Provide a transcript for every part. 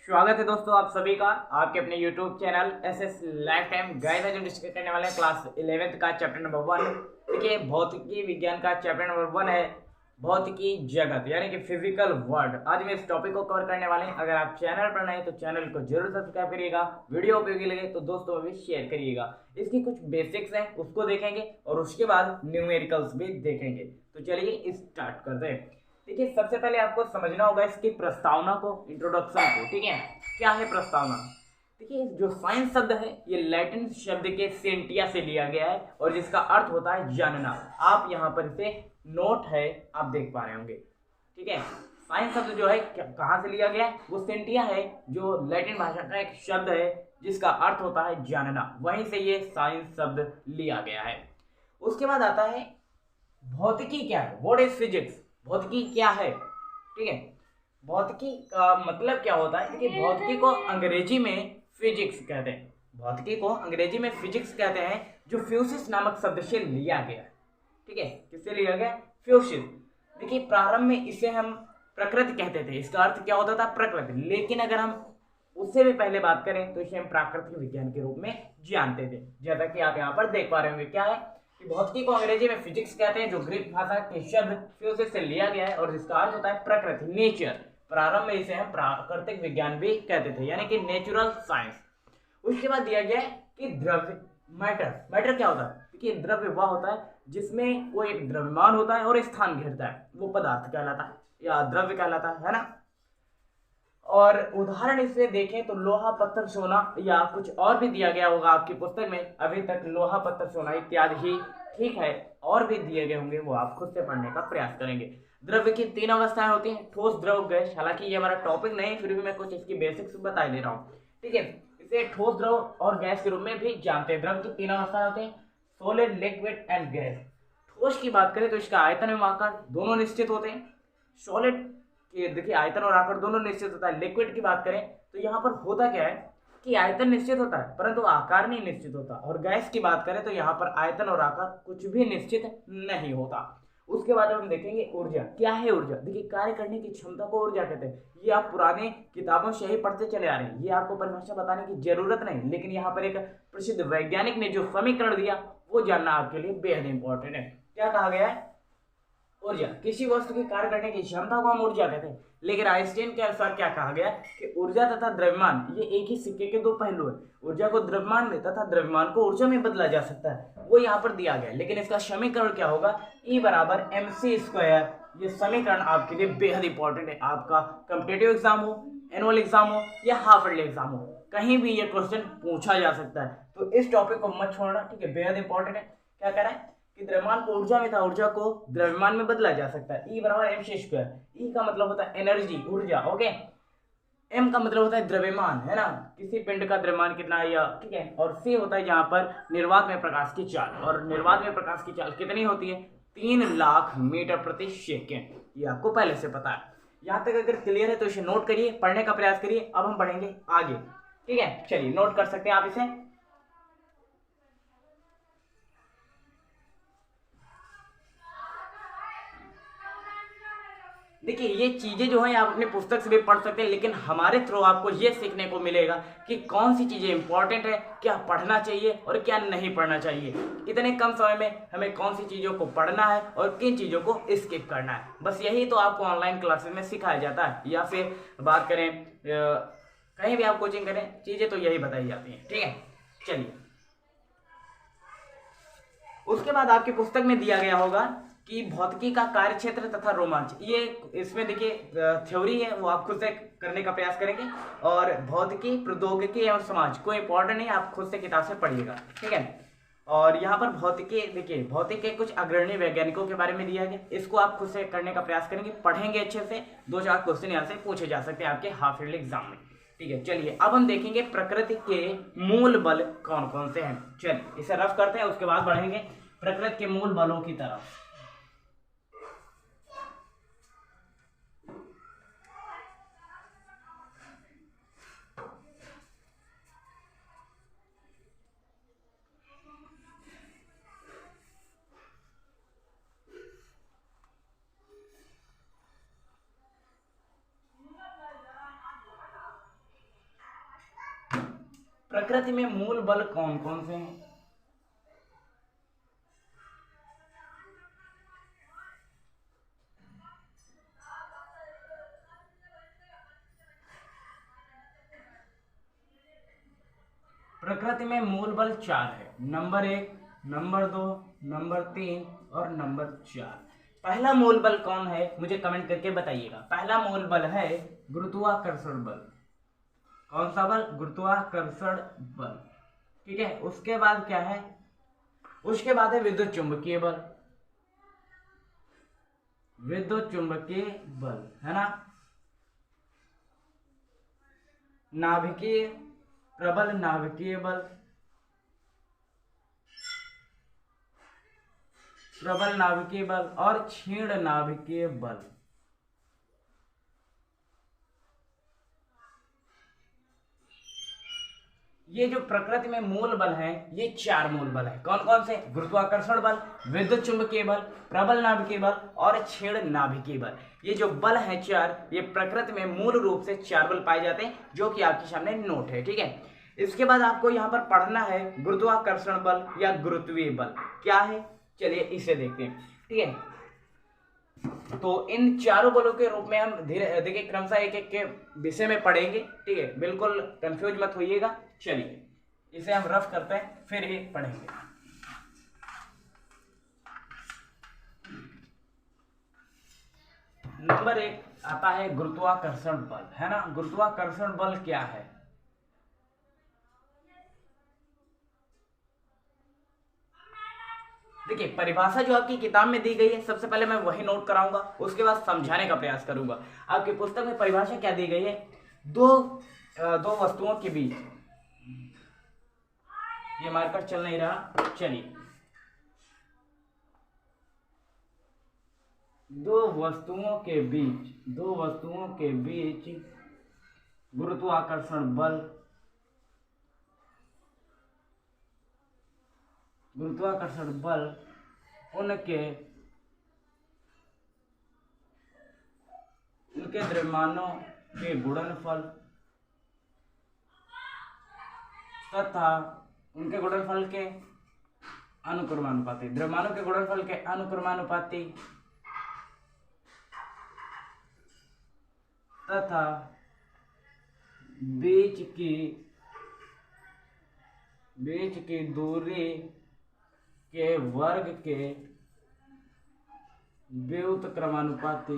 स्वागत है दोस्तों आप सभी का आपके अपने YouTube channel SS life time guide में जो डिस्कस करने वाले हैं क्लास 11th का चैप्टर नंबर 1। देखिए भौतिकी विज्ञान का चैप्टर नंबर 1 है भौतिकी जगत यानी कि फिजिकल वर्ल्ड। आज मैं इस टॉपिक को कवर करने वाले हैं। अगर आप चैनल पर नए तो चैनल को जरूर सब्सक्राइब करिएगा, वीडियो उपयोगी लगे तो दोस्तों में भी शेयर करिएगा। इसकी कुछ बेसिक्स हैं उसको देखेंगे और उसके बाद न्यूमेरिकल्स भी देखेंगे। तो चलिए स्टार्ट करते हैं। देखिए सबसे पहले आपको समझना होगा इसकी प्रस्तावना को, इंट्रोडक्शन को। ठीक है, क्या है प्रस्तावना? देखिए जो साइंस शब्द है ये लैटिन शब्द के सेंटिया से लिया गया है और जिसका अर्थ होता है जानना। आप यहाँ पर इसे नोट है आप देख पा रहे होंगे। ठीक है, साइंस शब्द जो है कहाँ से लिया गया है? वो सेंटिया है जो लैटिन भाषा का एक शब्द है जिसका अर्थ होता है जानना। वहीं से ये साइंस शब्द लिया गया है। उसके बाद आता है भौतिकी क्या है, व्हाट इज फिजिक्स। भौतिकी क्या है? ठीक है, भौतिकी का मतलब क्या होता है? देखिए भौतिकी को अंग्रेजी में फिजिक्स कहते हैं। भौतिकी को अंग्रेजी में फिजिक्स कहते हैं जो फ्यूसिस नामक शब्द से लिया गया है। ठीक है, किससे लिया गया? फ्यूसिस। देखिए प्रारंभ में इसे हम प्रकृति कहते थे, इसका अर्थ क्या होता था? प्रकृति। लेकिन अगर हम उससे भी पहले बात करें तो इसे हम प्राकृतिक विज्ञान के रूप में जानते थे, जैसा कि आप यहाँ पर देख पा रहे होंगे। क्या है कि भौतिकी को अंग्रेजी में फिजिक्स कहते हैं जो ग्रीक भाषा के शब्द फ्यूसिस से लिया गया है और जिसका अर्थ होता है प्रकृति, नेचर। प्रारंभ में इसे हम प्राकृतिक विज्ञान भी कहते थे यानी कि नेचुरल साइंस। उसके बाद दिया गया है कि द्रव्य, मैटर। मैटर क्या होता है? देखिए द्रव्य वह होता है जिसमें कोई एक द्रव्यमान होता है और स्थान घेरता है, वो पदार्थ कहलाता है या द्रव्य कहलाता है ना। और उदाहरण इससे देखें तो लोहा पत्थर सोना या कुछ और भी दिया गया होगा आपकी पुस्तक में। अभी तक लोहा पत्थर सोना इत्यादि ही ठीक है, और भी दिए गए होंगे वो आप खुद से पढ़ने का प्रयास करेंगे। द्रव्य की 3 अवस्थाएं होती हैं, ठोस द्रव गैस। हालांकि ये हमारा टॉपिक नहीं, फिर भी मैं कुछ इसकी बेसिक्स बता दे रहा हूँ। ठीक है, इसे ठोस द्रव और गैस के रूप में भी जानते हैं। द्रव की 3 अवस्थाएं होती हैं, सॉलिड, लिक्विड एंड गैस। ठोस की बात करें तो इसका आयतन एवं आकार दोनों निश्चित होते हैं। सॉलिड कि देखिए आयतन और आकार दोनों निश्चित होता है। लिक्विड की बात करें तो यहाँ पर होता क्या है कि आयतन निश्चित होता है परंतु आकार नहीं निश्चित होता। और गैस की बात करें तो यहाँ पर आयतन और आकार कुछ भी निश्चित नहीं होता। उसके बाद हम देखेंगे ऊर्जा। क्या है ऊर्जा? देखिए कार्य करने की क्षमता को ऊर्जा कहते हैं। ये आप पुराने किताबों से ही पढ़ते चले आ रहे हैं, ये आपको परिभाषा बताने की जरूरत नहीं। लेकिन यहाँ पर एक प्रसिद्ध वैज्ञानिक ने जो समीकरण दिया वो जानना आपके लिए बेहद इंपॉर्टेंट है। क्या कहा गया है? ऊर्जा। किसी वस्तु के कार्य करने की क्षमता को हम ऊर्जा कहते हैं। लेकिन आइंस्टाइन के अनुसार क्या कहा गया कि ऊर्जा तथा द्रव्यमान ये एक ही सिक्के के दो पहलू है। ऊर्जा को द्रव्यमान में तथा द्रव्यमान को ऊर्जा में बदला जा सकता है, वो यहाँ पर दिया गया। लेकिन इसका समीकरण क्या होगा? E बराबर mc²। ये समीकरण आपके लिए बेहद इंपॉर्टेंट है। आपका कॉम्पिटिटिव एग्जाम हो, एनुअल एग्जाम हो या हाफ ईयरली एग्जाम हो, कहीं भी ये क्वेश्चन पूछा जा सकता है। तो इस टॉपिक को मत छोड़ना। ठीक है, बेहद इंपॉर्टेंट है। क्या कह रहा है कि द्रव्यमान को ऊर्जा में था, ऊर्जा को द्रव्यमान में बदला जा सकता है। E बराबर mc²। E का मतलब होता है एनर्जी, ऊर्जा। ओके, M का मतलब होता है द्रव्यमान, है ना, किसी पिंड का द्रव्यमान कितना है या ठीक है। और C होता है जहां पर निर्वात में प्रकाश की चाल, और निर्वात में प्रकाश की चाल कितनी होती है? 3 लाख मीटर प्रति सेकेंड। ये आपको पहले से पता है। यहाँ तक अगर क्लियर है तो इसे नोट करिए, पढ़ने का प्रयास करिए। अब हम पढ़ेंगे आगे। ठीक है, चलिए नोट कर सकते हैं आप इसे। देखिए ये चीजें जो है आप अपने पुस्तक से भी पढ़ सकते हैं, लेकिन हमारे थ्रू आपको ये सीखने को मिलेगा कि कौन सी चीजें इंपॉर्टेंट है, क्या पढ़ना चाहिए और क्या नहीं पढ़ना चाहिए। इतने कम समय में हमें कौन सी चीजों को पढ़ना है और किन चीजों को स्किप करना है। बस यही तो आपको ऑनलाइन क्लासेस में सिखाया जाता है, या फिर बात करें कहीं भी आप कोचिंग करें, चीजें तो यही बताई जाती हैं। ठीक है, चलिए उसके बाद आपकी पुस्तक में दिया गया होगा कि भौतिकी का कार्यक्षेत्र तथा रोमांच। ये इसमें देखिए थ्योरी है, वो आप खुद से करने का प्रयास करेंगे। और भौतिकी, प्रौद्योगिकी एवं समाज कोई इंपॉर्टेंट नहीं, आप खुद से किताब से पढ़िएगा। ठीक है, और यहाँ पर भौतिकी देखिए भौतिक के कुछ अग्रणी वैज्ञानिकों के बारे में दिया गया, इसको आप खुद से करने का प्रयास करेंगे, पढ़ेंगे अच्छे से। 2-4 क्वेश्चन यहाँ से पूछे जा सकते हैं आपके हाफ ईयरली एग्जाम में। ठीक है, चलिए अब हम देखेंगे प्रकृति के मूल बल कौन कौन से हैं। चलिए इसे रफ करते हैं, उसके बाद बढ़ेंगे प्रकृति के मूल बलों की तरफ। प्रकृति में मूल बल कौन कौन से हैं? प्रकृति में मूल बल 4 है। नंबर 1, नंबर 2, नंबर 3 और नंबर 4। पहला मूल बल कौन है मुझे कमेंट करके बताइएगा। पहला मूल बल है गुरुत्वाकर्षण बल। कौन सा बल? गुरुत्वाकर्षण बल। ठीक है। उसके बाद क्या है? उसके बाद है विद्युत चुंबकीय बल। विद्युत चुंबकीय बल है ना। नाभिकीय, प्रबल नाभिकीय बल, प्रबल नाभिकीय बल और क्षीण नाभिकीय बल। ये जो प्रकृति में मूल बल है ये 4 मूल बल है। कौन कौन से? गुरुत्वाकर्षण बल, विद्युत चुंबकीय बल, प्रबल नाभिकीय बल और क्षीण नाभिकीय बल। ये जो बल है 4, ये प्रकृति में मूल रूप से 4 बल पाए जाते हैं, जो कि आपके सामने नोट है। ठीक है। इसके बाद आपको यहाँ पर पढ़ना है गुरुत्वाकर्षण बल या गुरुत्वीय बल क्या है। चलिए इसे देखते हैं। ठीक है। तो इन चारों बलों के रूप में हम धीरे देखिए क्रमशः एक एक के विषय में पढ़ेंगे। ठीक है। बिल्कुल कंफ्यूज मत होइएगा। चलिए इसे हम रफ करते हैं फिर ही पढ़ेंगे। नंबर 1 आता है गुरुत्वाकर्षण बल, है ना। गुरुत्वाकर्षण बल क्या है? देखिए परिभाषा जो आपकी किताब में दी गई है सबसे पहले मैं वही नोट कराऊंगा, उसके बाद समझाने का प्रयास करूंगा। आपकी पुस्तक में परिभाषा क्या दी गई है? दो वस्तुओं के बीच, ये मार्कर चल नहीं रहा, चलिए, दो वस्तुओं के बीच गुरुत्वाकर्षण बल उनके द्रव्यमानों के गुणनफल तथा उनके गुणनफल के अनुक्रमानुपाती, द्रव्यमानों के गुणनफल के अनुक्रमानुपाती तथा बीच की दूरी के वर्ग के व्युत्क्रमानुपाती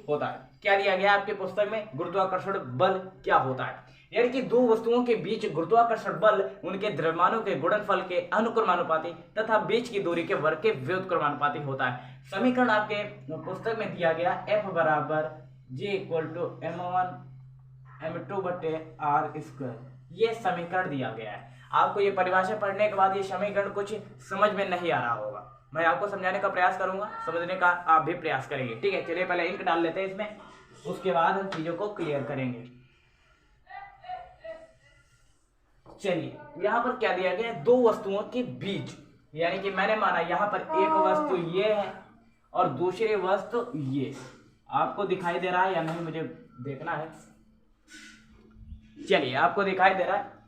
होता है। क्या दिया गया आपके पुस्तक में? गुरुत्वाकर्षण बल क्या होता है, यानी कि दो वस्तुओं के बीच गुरुत्वाकर्षण बल उनके द्रव्यमानों के गुणनफल के अनुक्रमानुपाती तथा बीच की दूरी के वर्ग के व्युत्क्रमानुपाती होता है। समीकरण आपके पुस्तक में दिया गया F बराबर G = m1 m2 बटे r²। ये समीकरण दिया गया है। आपको ये परिभाषा पढ़ने के बाद ये समीकरण कुछ समझ में नहीं आ रहा होगा, मैं आपको समझाने का प्रयास करूंगा, समझने का आप भी प्रयास करेंगे। ठीक है। चलिए पहले इंक डाल लेते हैं इसमें, उसके बाद हम चीजों को क्लियर करेंगे। चलिए यहाँ पर क्या दिया गया है? दो वस्तुओं के बीच, यानी कि मैंने माना यहाँ पर एक वस्तु ये है और दूसरी वस्तु ये। आपको दिखाई दे रहा है या नहीं मुझे देखना है। चलिए आपको दिखाई दे रहा है।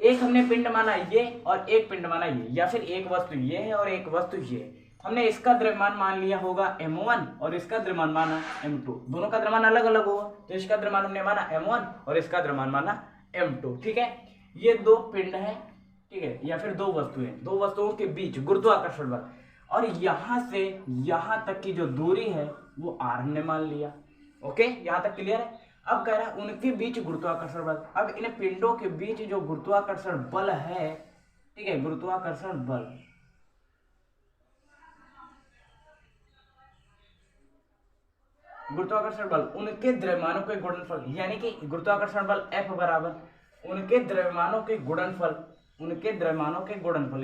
एक हमने पिंड माना ये और एक पिंड माना ये, या फिर एक वस्तु ये है और एक वस्तु ये। हमने इसका द्रव्यमान मान लिया होगा m1 और इसका द्रव्यमान माना m2। दोनों का द्रव्यमान अलग अलग होगा, तो इसका द्रव्यमान हमने माना m1 और इसका द्रव्यमान माना m2। ठीक है। ये दो पिंड है, ठीक है, या फिर दो वस्तुएं, दो वस्तुओं के बीच गुरुत्वाकर्षण बल, और यहां से यहां तक की जो दूरी है वो r हमने मान लिया। ओके, यहां तक क्लियर है। अब कह रहा है उनके बीच गुरुत्वाकर्षण बल। अब इन पिंडों के बीच जो गुरुत्वाकर्षण बल है, ठीक है, गुरुत्वाकर्षण बल उनके द्रव्यमानों के गुणनफल, यानी कि गुरुत्वाकर्षण बल F बराबर उनके द्रव्यमानों के गुणनफल,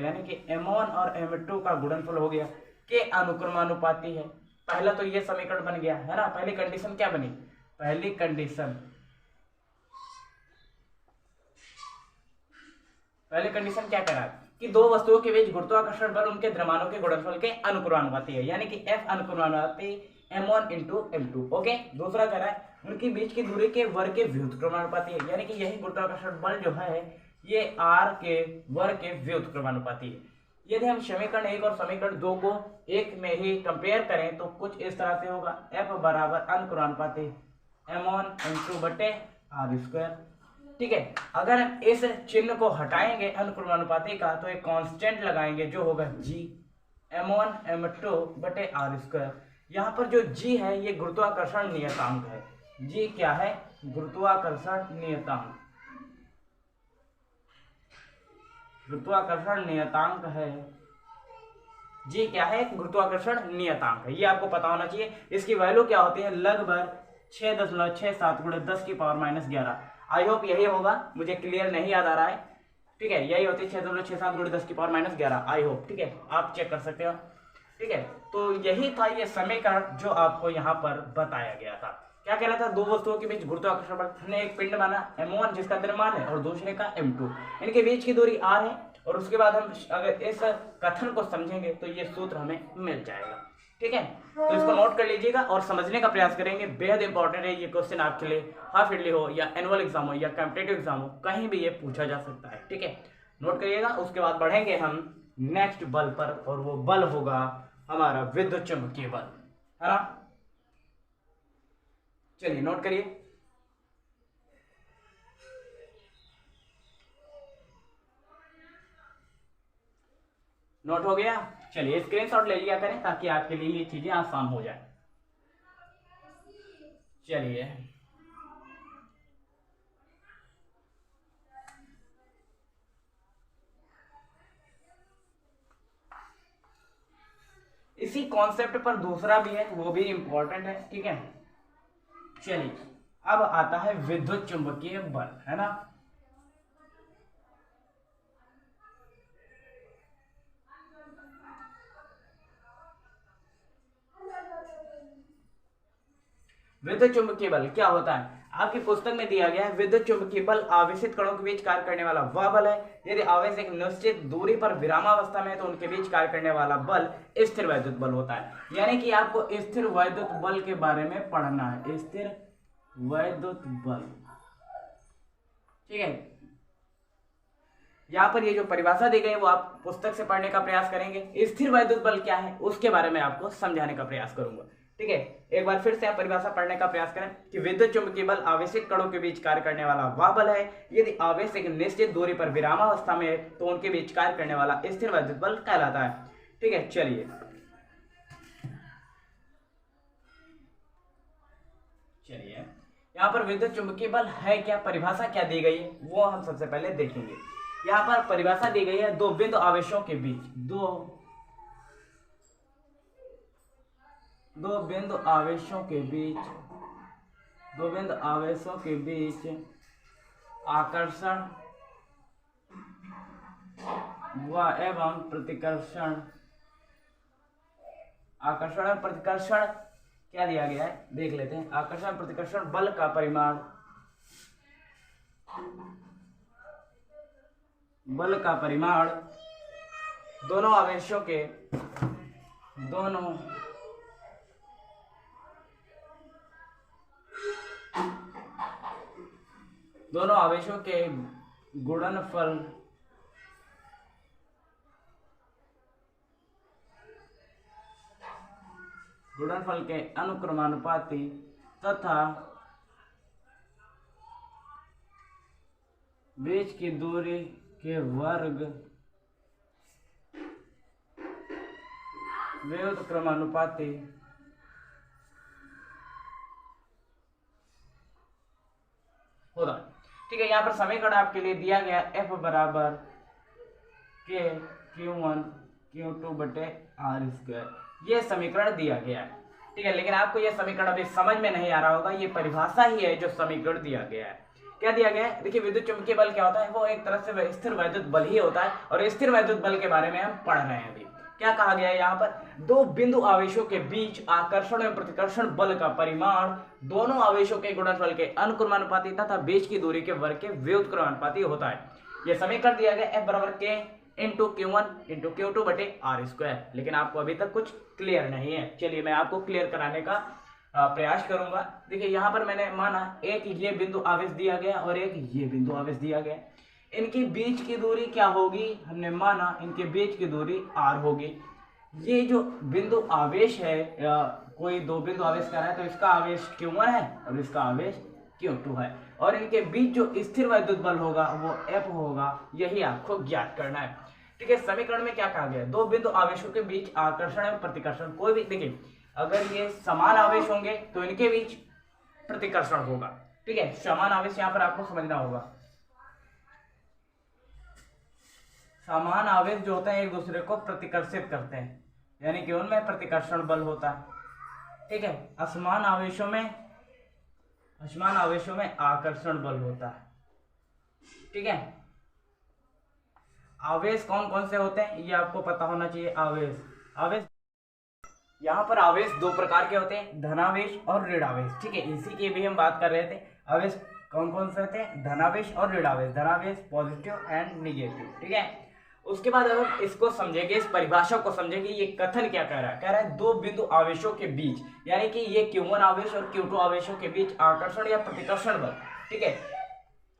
यानी कि m1 और m2 का गुणनफल हो गया के अनुक्रमानुपाती है। पहला तो ये समीकरण बन गया है ना। पहली कंडीशन क्या बनी? पहली कंडीशन क्या कह रहा है कि दो वस्तुओं के बीच गुरुत्वाकर्षण बल उनके द्रव्यमानों के गुणनफल के अनुक्रमानुपाती है, यानी कि F अनुक्रमानुपाती m1 into m2। Okay, दूसरा कह रहा है उनके बीच की दूरी के वर्ग के व्युत्क्रमानुपाती है, यानी कि यही गुरुत्वाकर्षण बल जो है ये r के वर्ग के व्युत्क्रमानुपाती है। यदि हम समीकरण 1 और समीकरण 2 को एक में ही कंपेयर करें तो कुछ इस तरह से होगा, F बराबर अनुक्रमानुपाती m1 इंटू बटे r स्क्वायर। ठीक है, अगर हम इस चिन्ह को हटाएंगे अनुक्रमानुपाती का तो एक कांस्टेंट लगाएंगे जो होगा g m1 m2 बटे r स्क्वायर। यहाँ पर जो g है ये गुरुत्वाकर्षण नियतांक है। g क्या है? गुरुत्वाकर्षण नियतांक। गुरुत्वाकर्षण नियतांक है। जी क्या है? गुरुत्वाकर्षण नियतांक है। ये आपको पता होना चाहिए। इसकी वैल्यू क्या होती है? लगभग 6.67 × 10⁻⁻11। आई होप यही होगा, मुझे क्लियर नहीं याद आ रहा है। ठीक है, यही होती है 6.67 × 10⁻11। आई होप, ठीक है, आप चेक कर सकते हो। ठीक है, तो यही था ये समीकरण जो आपको यहाँ पर बताया गया था। क्या कह रहा था? दो वस्तुओं के बीच गुरुत्वाकर्षण बल, हमने एक पिंड माना m1 जिसका द्रव्यमान है और दूसरे का m2, इनके बीच की दूरी r है। और उसके बाद हम अगर इस कथन को समझेंगे तो ये सूत्र हमें मिल जाएगा। ठीक है, तो इसको नोट कर लीजिएगा और समझने का प्रयास करेंगे। बेहद इंपॉर्टेंट है ये क्वेश्चन आपके लिए, हाफ ईयरली हो या एनुअल एग्जाम हो या कॉम्पिटिटिव एग्जाम हो, कहीं भी ये पूछा जा सकता है। ठीक है, नोट करिएगा। उसके बाद बढ़ेंगे हम नेक्स्ट बल पर, और वो बल होगा हमारा विद्युत चुंबकीय बल, है ना। चलिए नोट करिए। नोट हो गया? चलिए स्क्रीनशॉट ले लिया करें ताकि आपके लिए ये चीजें आसान हो जाए। चलिए इसी कॉन्सेप्ट पर दूसरा भी है, वो भी इंपॉर्टेंट है। ठीक है, चलिए अब आता है विद्युत चुंबकीय बल, है ना। विद्युत चुंबकीय बल क्या होता है? आपकी पुस्तक में दिया गया है विद्युत चुंबकीय बल आवेशित कणों के बीच कार्य करने वाला वह बल है यदि आवेश एक निश्चित दूरी पर विरामावस्था में है तो उनके बीच कार्य करने वाला बल स्थिर वैद्युत बल होता है। यानी कि आपको स्थिर वैद्युत बल के बारे में पढ़ना है, स्थिर वैद्युत बल। ठीक है, यहाँ पर ये जो परिभाषा दी गई है वो आप पुस्तक से पढ़ने का प्रयास करेंगे। स्थिर वैद्युत बल क्या है उसके बारे में आपको समझाने का प्रयास करूंगा। ठीक है, एक बार फिर से आप परिभाषा पढ़ने का प्रयास करें कि विद्युत चुंबकीय बल आवेशित कणों के बीच कार्य करने वाला वह बल है यदि आवेश एक निश्चित दूरी पर विरामावस्था में है तो उनके बीच कार्य करने वाला स्थिर वैद्युत बल कहलाता है। ठीक है, चलिए यहाँ पर विद्युत चुंबकीय बल है क्या, परिभाषा क्या दी गई है वो हम सबसे पहले देखेंगे। यहाँ पर परिभाषा दी गई है दो बिंदु आवेशों के बीच, दो बिंदु आवेशों के बीच आकर्षण व एवं प्रतिकर्षण। आकर्षण और प्रतिकर्षण क्या दिया गया है देख लेते हैं। आकर्षण प्रतिकर्षण बल का परिमाण, दोनों आवेशों के गुणनफल के अनुक्रमानुपाती तथा बीच की दूरी के वर्ग व्युत्क्रमानुपाती होता है। ठीक है, यहाँ पर समीकरण आपके लिए दिया गया F बराबर K Q1 Q2 बटे R स्क्वायर, ये समीकरण दिया गया है। ठीक है, लेकिन आपको यह समीकरण अभी समझ में नहीं आ रहा होगा, ये परिभाषा ही है जो समीकरण दिया गया है। क्या दिया गया है? देखिए विद्युत चुंबकीय बल क्या होता है, वो एक तरह से स्थिर वैद्युत बल ही होता है और स्थिर वैद्युत बल के बारे में हम पढ़ रहे हैं। अभी क्या कहा गया है यहाँ पर, दो बिंदु आवेशों के बीच आकर्षण एवं प्रतिकर्षण बल का परिमाण दोनों आवेशों के गुणनफल के अनुक्रमानुपाती तथा बीच की दूरी के वर्ग के व्युत्क्रमानुपाती होता है। यह समीकरण दिया गया F बराबर K into Q1 into Q2 बटे आर स्क्वायर। लेकिन आपको अभी तक कुछ क्लियर नहीं है, चलिए मैं आपको क्लियर कराने का प्रयास करूंगा। देखिए यहाँ पर मैंने माना एक ये बिंदु आवेश दिया गया और एक ये बिंदु आवेश दिया गया, इनके बीच की दूरी क्या होगी, हमने माना इनके बीच की दूरी r होगी। ये जो बिंदु आवेश है, कोई दो बिंदु आवेश कर रहा है तो इसका आवेश Q1 है और इसका आवेश Q2 है, और इनके बीच जो स्थिर वैद्युत बल होगा वो F होगा, यही आपको ज्ञात करना है। ठीक है, समीकरण में क्या कहा गया, दो बिंदु आवेशों के बीच आकर्षण एवं प्रतिकर्षण, कोई भी देखिए अगर ये समान आवेश होंगे तो इनके बीच प्रतिकर्षण होगा। ठीक है, समान आवेश यहाँ पर आपको समझना होगा, समान आवेश जो होते हैं एक दूसरे को प्रतिकर्षित करते हैं, यानी कि उनमें प्रतिकर्षण बल होता है। ठीक है, असमान आवेशों में आकर्षण बल होता है। ठीक है, आवेश कौन कौन से होते हैं ये आपको पता होना चाहिए। आवेश यहाँ पर आवेश दो प्रकार के होते हैं, धनावेश और ऋणावेश। ठीक है, इसी की भी हम बात कर रहे थे। आवेश कौन कौन से होते हैं, धनावेश और ऋणावेश, धनावेश पॉजिटिव एंड निगेटिव। ठीक है, उसके बाद अगर इसको समझेंगे, इस परिभाषा को समझेंगे, ये कथन क्या कह रहा है दो बिंदु आवेशों के बीच, यानी कि ये Q1 आवेश और Q2 आवेशों के बीच आकर्षण या प्रतिकर्षण बल। ठीक है,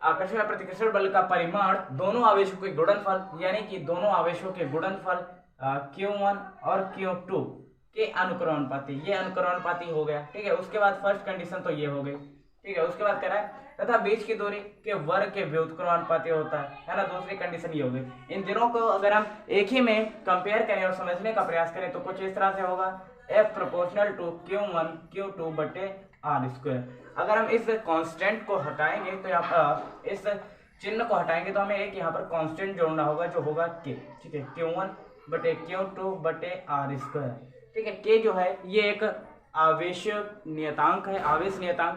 आकर्षण या प्रतिकर्षण बल का परिमाण दोनों आवेशों के गुणनफल, यानी कि दोनों आवेशों के गुणनफल Q1 और Q2 के अनुक्रमानुपाती, ये अनुक्रमानुपाती हो गया। ठीक है, उसके बाद फर्स्ट कंडीशन तो ये हो गई। ठीक है, उसके बाद कह रहा है तथा बीच की दूरी के वर्ग के व्युत्क्रमानुपाती होता है ना, दूसरी कंडीशन ये हो गई। इन दिनों को अगर हम एक ही में कंपेयर करें और समझने का प्रयास करें तो कुछ इस तरह से होगा, F proportional to Q1 Q2 बटे आर स्क्वायर। अगर हम इस कांस्टेंट को हटाएंगे तो यहाँ पर इस चिन्ह को हटाएंगे तो हमें एक यहाँ पर कांस्टेंट जोड़ना होगा जो होगा K। ठीक है, Q1 बटे Q2 बटे आर स्क्वायर। ठीक है, K जो है ये एक आवेश नियतांक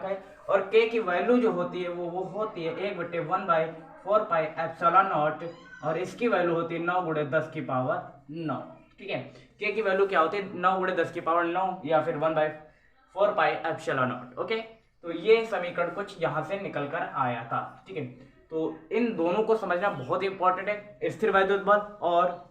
है, और K की वैल्यू जो होती है वो होती है 1/1/4 पाई एप्सिलॉन नॉट, और इसकी वैल्यू होती है 9 × 10 की पावर 9। ठीक है, K की वैल्यू क्या होती है 9 × 10 की पावर 9 या फिर 1/4 पाई एप्सिलॉन नॉट। ओके, तो ये समीकरण कुछ यहाँ से निकल कर आया था। ठीक है, तो इन दोनों को समझना बहुत ही इंपॉर्टेंट है, स्थिर वैद्युत बल और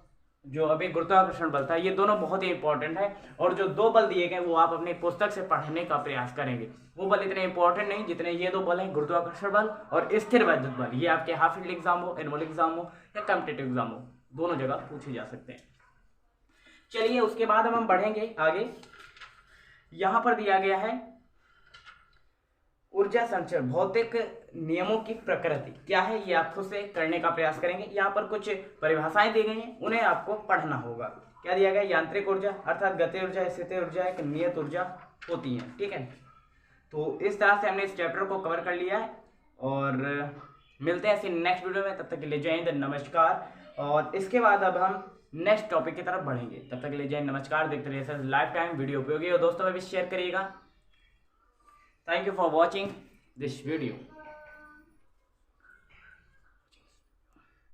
जो अभी गुरुत्वाकर्षण बल था, ये दोनों बहुत ही इंपॉर्टेंट है। और जो दो बल दिए गए वो आप अपनी पुस्तक से पढ़ने का प्रयास करेंगे। वो बल इतने इंपॉर्टेंट नहीं जितने ये दो बल हैं, गुरुत्वाकर्षण बल और स्थिर वैद्युत बल। ये आपके हाफ ईयरली एग्जाम हो, एनुअल एग्जाम हो या कॉम्पिटिटिव एग्जाम हो, दोनों जगह पूछे जा सकते हैं। चलिए उसके बाद हम बढ़ेंगे आगे। यहाँ पर दिया गया है ऊर्जा संचरण, भौतिक नियमों की प्रकृति क्या है ये आप खुद से करने का प्रयास करेंगे। यहाँ पर कुछ परिभाषाएं दी गई हैं, उन्हें आपको पढ़ना होगा। क्या दिया गया, यांत्रिक ऊर्जा अर्थात गतिज ऊर्जा, स्थितिज ऊर्जा एक नियत ऊर्जा होती है। ठीक है, तो इस तरह से हमने इस चैप्टर को कवर कर लिया है और मिलते हैं ऐसे नेक्स्ट वीडियो में। तब तक के लिए जय हिंद, नमस्कार। और इसके बाद अब हम नेक्स्ट टॉपिक की तरफ बढ़ेंगे। तब तक के लिए जय हिंद, नमस्कार। देखते रहिए लाइफ टाइम, वीडियो उपयोगी और दोस्तों में भी शेयर करिएगा। Thank you for watching this video.